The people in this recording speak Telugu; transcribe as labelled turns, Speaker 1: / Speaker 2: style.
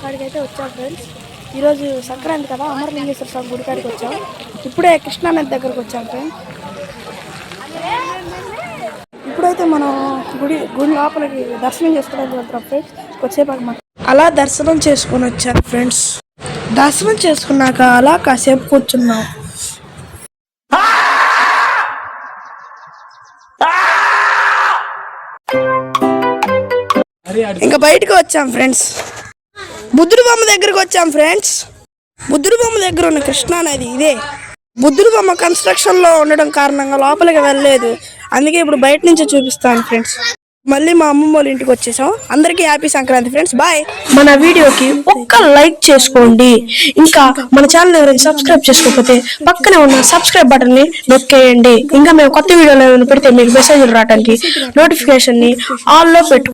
Speaker 1: కాడికి అయితే వచ్చాం ఫ్రెండ్స్. ఈరోజు సంక్రాంతి కదా, అమరలింగేశ్వర స్వామి గుడి కాడికి వచ్చాం. ఇప్పుడే కృష్ణానది దగ్గరకు వచ్చాం ఫ్రెండ్స్. ఇప్పుడైతే మనం గుడి లోపలికి దర్శనం చేసుకోవడానికి వెళ్తాం ఫ్రెండ్స్. కొద్దిసేపు అలా దర్శనం చేసుకొని వచ్చాను ఫ్రెండ్స్. దర్శనం చేసుకున్నాక అలా కాసేపు కూర్చున్నాం. ఇంకా బయటకు వచ్చాం ఫ్రెండ్స్. బుద్ధుడి బొమ్మ దగ్గరకు వచ్చాం ఫ్రెండ్స్. బుద్ధుడి బొమ్మ దగ్గర ఉన్న కృష్ణానది ఇదే. బుద్ధుడి బొమ్మ కన్స్ట్రక్షన్ లో ఉండడం కారణంగా లోపలికి వెళ్ళలేదు, అందుకే ఇప్పుడు బయట నుంచే చూపిస్తాను ఫ్రెండ్స్. మళ్ళీ మా అమ్మమ్మ వాళ్ళ ఇంటికి వచ్చేసాం. అందరికీ హ్యాపీ సంక్రాంతి ఫ్రెండ్స్. బాయ్. మన వీడియోకి ఒక్క లైక్ చేసుకోండి. ఇంకా మన ఛానల్ ఎవరైనా సబ్స్క్రైబ్ చేసుకోకపోతే పక్కనే ఉన్న సబ్స్క్రైబ్ బటన్ ని నొక్కేయండి. ఇంకా మేము కొత్త వీడియోలు ఏమైనా పెడితే మీకు మెసేజ్లు రావడానికి నోటిఫికేషన్ ని ఆల్ లో పెట్టు.